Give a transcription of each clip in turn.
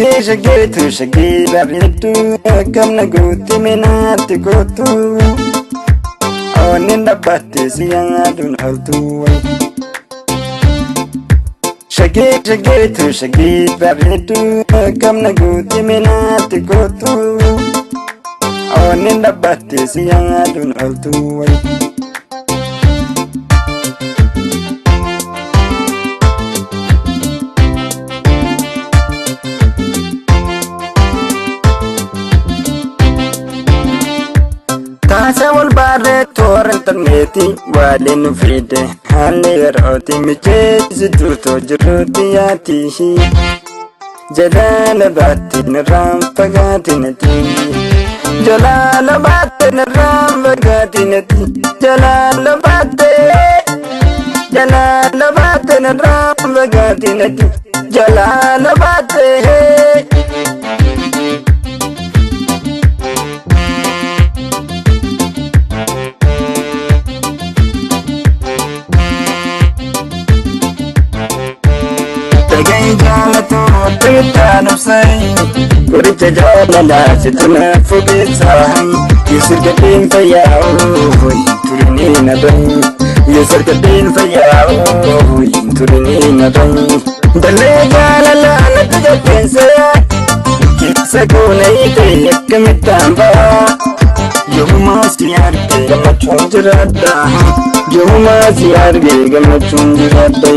Shaggy shaggy babitu kamna guti minati kotu oninda batti siyangadun altu shaggy babitu kamna guti minati kotu oninda batti siyangadun altu Tasa wal barre tor interneti walin fide halir oti miche ziduto jiruti yatihi jalala batin ram pagatinati jalala batin ram pagatinati jalala batin ram pagatinati jalala batin Tanusai, Kuricha Jalala, Situna Fugitsai, Yusirkatin Fayao, Turinina Dun, Yusirkatin Fayao, Turinina Dun, the Legalala, Nataja Pensaya, Kisakuna Ite, Yakamitamba, Yomasiarke, Gamachunjirada, Yomasiarke, Gamachunjirada.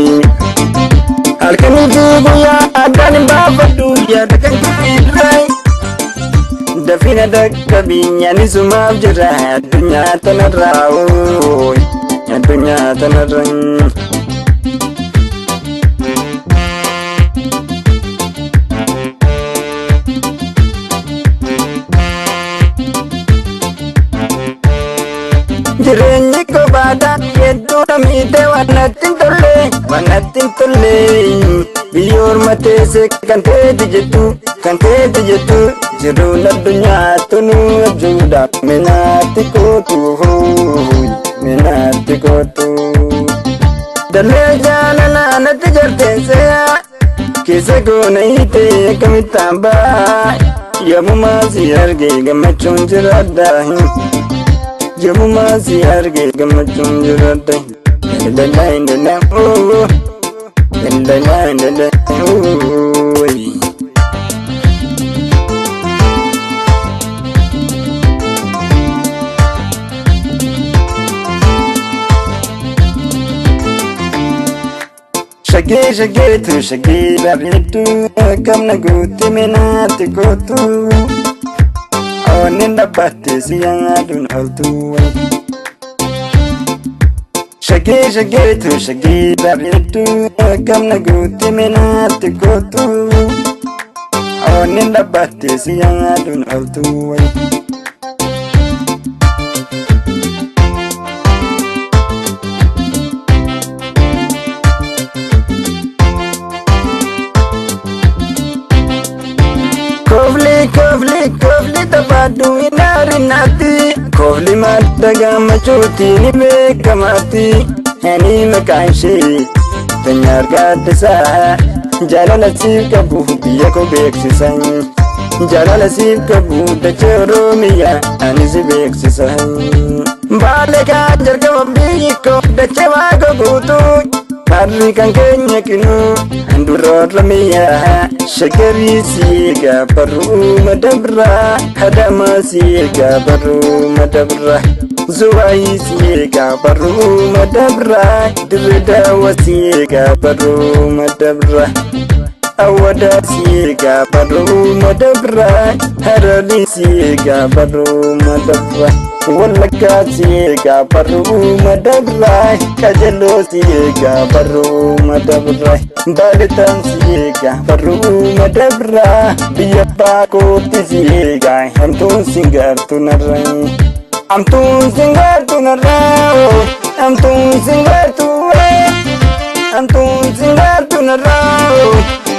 Alkani buya adani baba duya dakan kudrai dafina dakabinya ni sumab jira dunya tanarao dunya tanarang Jirenya ko bada yedo namite wanatin tolle biyor mate se kante dijetu jiru na dunya tunu juda menati ko tu dale jalala natijarte se kise ko nahi te kamitamba yamuma siyarge gamachun jirada Yamuma siyarge gamachun jirada la oh la oh Shaggy babitu kamna guti minati kotu oninda batti siyangadun altu Shaggy babitu kamna guti minati kotu oninda batti siyangadun altu Kovli tabadu inari nati Kovli madaga machuti ni bekamati Hani makainshi Tanyar gadisa Jalala sif kabu biya ko beksisan Jalala sif kabu da choro miya Anisi beksisan Bale ka jarga wabi ko da chewa ko gutu Parli kan kenya kinu Andurot lamia Shagari siga baru madabra Hadama siga baru madabra Zuwai siga baru madabra Dirdawa siga baru madabra Awada siga baru madabra Harali siga baru madabra Wallaka siga baru madabra Kajalo siga baru madabra Balitan siga baru madabra Biyapa koti siga Amtun singar tunarai Amtun singar tunarai Amtun singar tunarai Amtun singar tunarai